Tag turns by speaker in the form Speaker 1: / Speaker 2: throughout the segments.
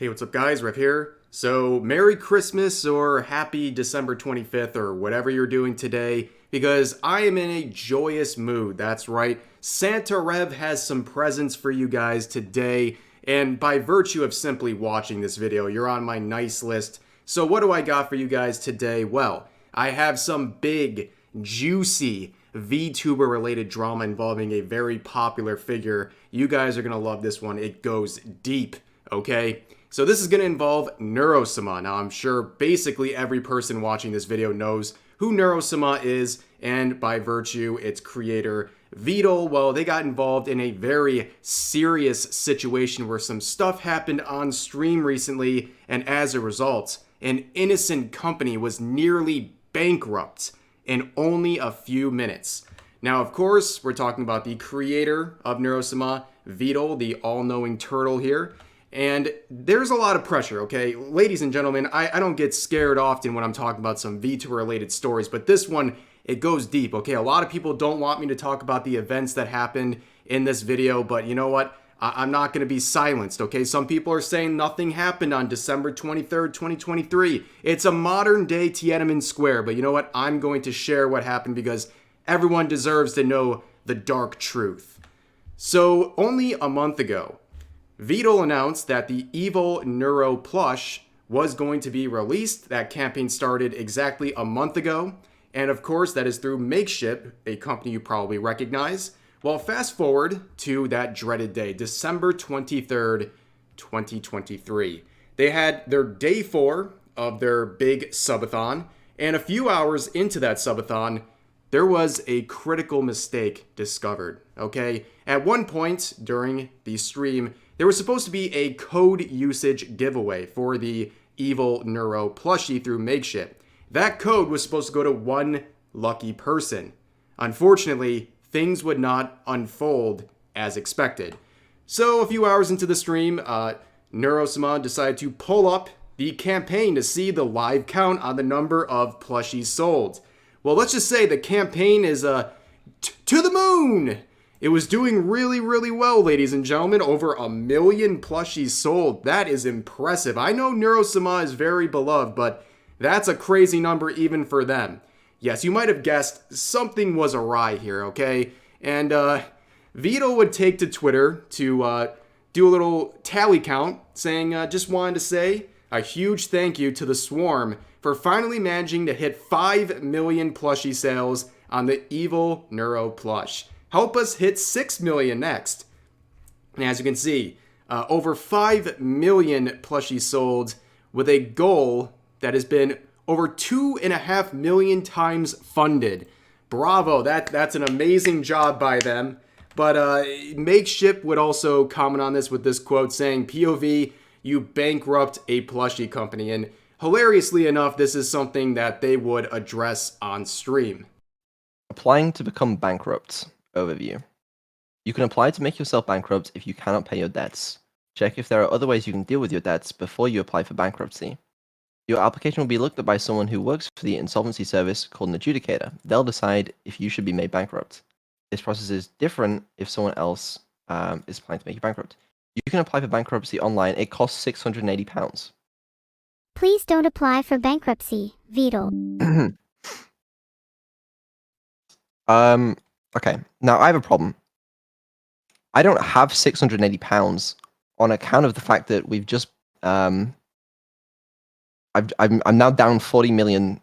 Speaker 1: Hey, what's up guys, Rev here. So, Merry Christmas or Happy December 25th or whatever you're doing today, because I am in a joyous mood. That's right, Santa Rev has some presents for you guys today, and by virtue of simply watching this video, you're on my nice list. So what do I got for you guys today? Well, I have some big, juicy VTuber related drama involving a very popular figure. You guys are gonna love this one. It goes deep, okay? So this is going to involve Neuro-sama. Now I'm sure basically every person watching this video knows who Neuro-sama is, and by virtue its creator Vidal, well, they got involved in a very serious situation where some stuff happened on stream recently, and as a result, an innocent company was nearly bankrupt in only a few minutes. Now, of course, we're talking about the creator of Neuro-sama, Vidal, the all-knowing turtle here. And there's a lot of pressure, okay? Ladies and gentlemen, I don't get scared often when I'm talking about some VTuber-related stories, but this one, it goes deep, okay? A lot of people don't want me to talk about the events that happened in this video, but you know what? I'm not going to be silenced, okay? Some people are saying nothing happened on December 23rd, 2023. It's a modern-day Tiananmen Square, but you know what? I'm going to share what happened because everyone deserves to know the dark truth. So, only a month ago, Vidal announced that the Evil Neuro plush was going to be released. That campaign started exactly a month ago. And of course, that is through Makeship, a company you probably recognize. Well, fast forward to that dreaded day, December 23rd, 2023. They had their day 4 of their big subathon. And a few hours into that subathon, there was a critical mistake discovered, okay? At one point during the stream, there was supposed to be a code usage giveaway for the Evil Neuro plushie through Makeship. That code was supposed to go to one lucky person. Unfortunately, things would not unfold as expected. So a few hours into the stream, Neuro-sama decided to pull up the campaign to see the live count on the number of plushies sold. Well, let's just say the campaign is to the moon! It was doing really, really well, ladies and gentlemen. Over 1 million plushies sold. That is impressive. I know Neuro-sama is very beloved, but that's a crazy number even for them. Yes, you might have guessed something was awry here, okay? And Vito would take to Twitter to do a little tally count, saying, just wanted to say a huge thank you to the Swarm for finally managing to hit 5 million plushie sales on the Evil Neuro plush. Help us hit 6 million next. And as you can see, over 5 million plushies sold with a goal that has been over 2.5 million times funded. Bravo, that's an amazing job by them. But Makeship would also comment on this with this quote saying, POV, you bankrupt a plushie company. And hilariously enough, this is something that they would address on stream.
Speaker 2: Applying to become bankrupt. Overview. You can apply to make yourself bankrupt if you cannot pay your debts. Check if there are other ways you can deal with your debts before you apply for bankruptcy. Your application will be looked at by someone who works for the insolvency service called an adjudicator. They'll decide if you should be made bankrupt. This process is different if someone else is applying to make you bankrupt. You can apply for bankruptcy online. It costs £680.
Speaker 3: Please don't apply for bankruptcy, Vidal.
Speaker 2: Okay, now I have a problem. I don't have £680 on account of the fact that we've just I'm now down $40 million.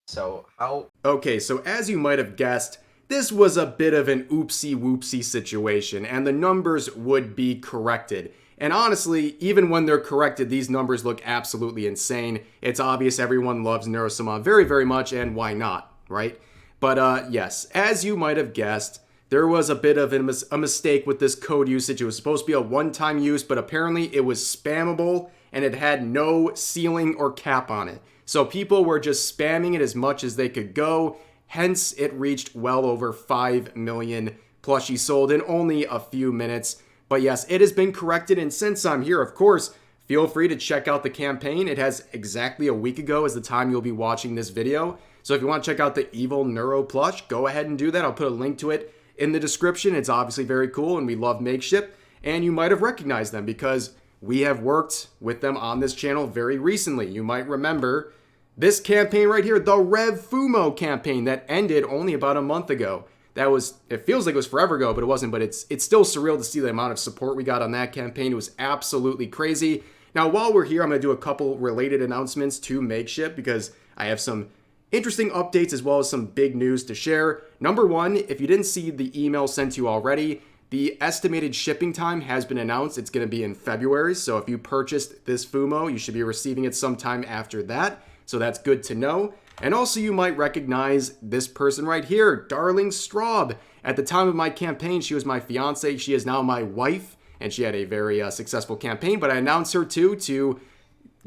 Speaker 2: So how?
Speaker 1: Okay, so as you might have guessed, this was a bit of an oopsie-whoopsie situation, and the numbers would be corrected. And honestly, even when they're corrected, these numbers look absolutely insane. It's obvious everyone loves Neuro-sama very, very much, and why not, right? But yes, as you might have guessed, there was a bit of a mistake with this code usage. It was supposed to be a one-time use, but apparently it was spammable and it had no ceiling or cap on it. So people were just spamming it as much as they could go. Hence, it reached well over 5 million plushies sold in only a few minutes. But yes, it has been corrected, and since I'm here, of course, feel free to check out the campaign. It has exactly a week ago as the time you'll be watching this video. So if you want to check out the Evil Neuro plush, go ahead and do that. I'll put a link to it in the description. It's obviously very cool, and we love Makeship. And you might have recognized them because we have worked with them on this channel very recently. You might remember this campaign right here, the Rev Fumo campaign that ended only about a month ago. It feels like it was forever ago, but it wasn't. But it's still surreal to see the amount of support we got on that campaign. It was absolutely crazy. Now, while we're here, I'm going to do a couple related announcements to Makeshift because I have some interesting updates as well as some big news to share. Number one, if you didn't see the email sent to you already, the estimated shipping time has been announced. It's going to be in February. So if you purchased this Fumo, you should be receiving it sometime after that. So that's good to know. And also you might recognize this person right here, Darling Straub. At the time of my campaign, she was my fiance. She is now my wife, and she had a very successful campaign. But I announced her too to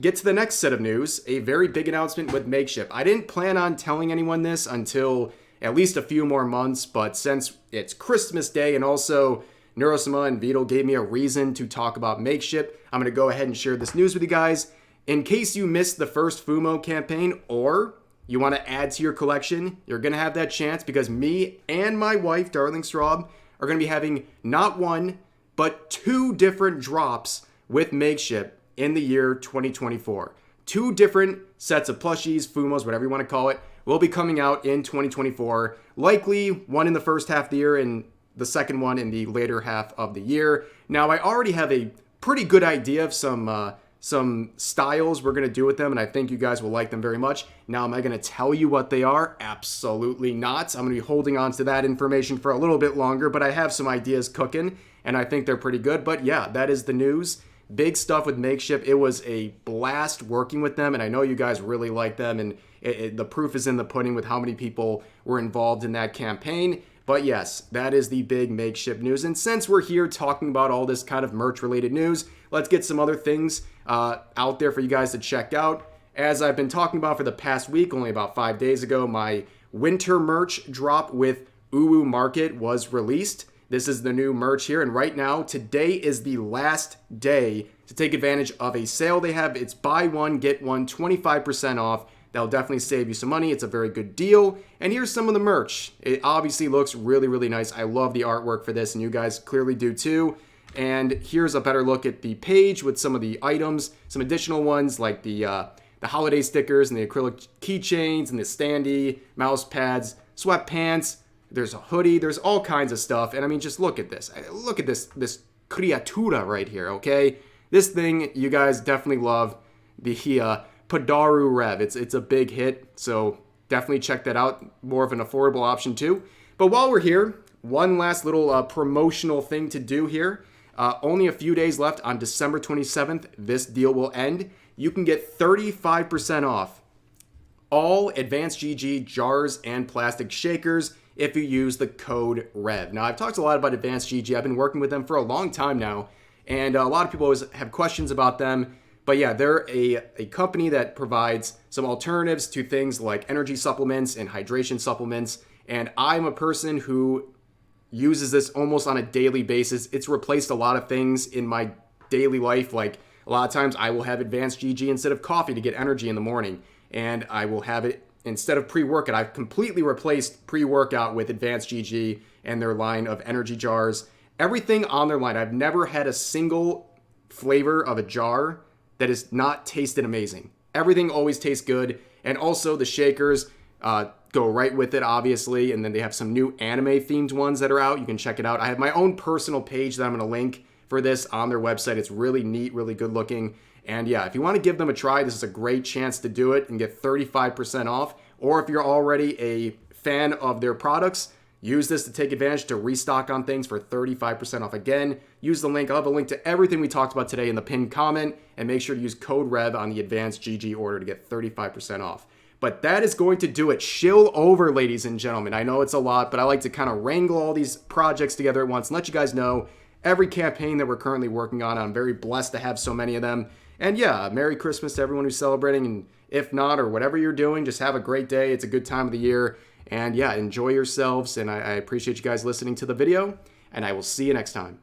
Speaker 1: get to the next set of news, a very big announcement with Makeshift. I didn't plan on telling anyone this until at least a few more months, but since it's Christmas Day and also Neuro-sama and Vito gave me a reason to talk about Makeshift, I'm going to go ahead and share this news with you guys. In case you missed the first Fumo campaign or you want to add to your collection, you're going to have that chance because me and my wife, Darling Straub, are going to be having not one, but 2 different drops with Makeshift in the year 2024. 2 different sets of plushies, Fumos, whatever you want to call it, will be coming out in 2024. Likely one in the first half of the year and the second one in the later half of the year. Now, I already have a pretty good idea of some styles we're going to do with them, and I think you guys will like them very much. Now, am I going to tell you what they are? Absolutely not. I'm going to be holding on to that information for a little bit longer, but I have some ideas cooking, and I think they're pretty good. But yeah, that is the news. Big stuff with Makeshift. It was a blast working with them, and I know you guys really like them, and the proof is in the pudding with how many people were involved in that campaign. But yes, that is the big Makeshift news. And since we're here talking about all this kind of merch-related news, let's get some other things out there for you guys to check out. As I've been talking about for the past week, only about 5 days ago, my winter merch drop with Uwu Market was released. This is the new merch here, and right now, today is the last day to take advantage of a sale they have. It's buy one, get one, 25% off. That'll definitely save you some money. It's a very good deal. And here's some of the merch. It obviously looks really, really nice. I love the artwork for this, and you guys clearly do too. And here's a better look at the page with some of the items, some additional ones like the holiday stickers and the acrylic keychains and the standee, mouse pads, sweatpants. There's a hoodie. There's all kinds of stuff. And I mean, just look at this. Look at this criatura right here, okay? This thing you guys definitely love. The Padaru Rev. It's a big hit, so definitely check that out. More of an affordable option too. But while we're here, one last little promotional thing to do here. Only a few days left. On December 27th, this deal will end. You can get 35% off all Advanced GG jars and plastic shakers if you use the code REV. Now, I've talked a lot about Advanced GG. I've been working with them for a long time now, and a lot of people always have questions about them. But yeah, they're a company that provides some alternatives to things like energy supplements and hydration supplements. And I'm a person who uses this almost on a daily basis. It's replaced a lot of things in my daily life. Like a lot of times I will have Advanced GG instead of coffee to get energy in the morning. And I will have it instead of pre-workout. I've completely replaced pre-workout with Advanced GG and their line of energy jars. Everything on their line. I've never had a single flavor of a jar that is not tasted amazing. Everything always tastes good. And also the shakers go right with it, obviously. And then they have some new anime themed ones that are out. You can check it out. I have my own personal page that I'm going to link for this on their website. It's really neat, really good looking. And yeah, if you want to give them a try, this is a great chance to do it and get 35% off. Or if you're already a fan of their products, use this to take advantage to restock on things for 35% off. Again, use the link. I'll have a link to everything we talked about today in the pinned comment. And make sure to use code REV on the Advanced GG order to get 35% off. But that is going to do it. Chill over, ladies and gentlemen. I know it's a lot, but I like to kind of wrangle all these projects together at once and let you guys know every campaign that we're currently working on. I'm very blessed to have so many of them. And yeah, Merry Christmas to everyone who's celebrating. And if not, or whatever you're doing, just have a great day. It's a good time of the year. And yeah, enjoy yourselves. And I appreciate you guys listening to the video. And I will see you next time.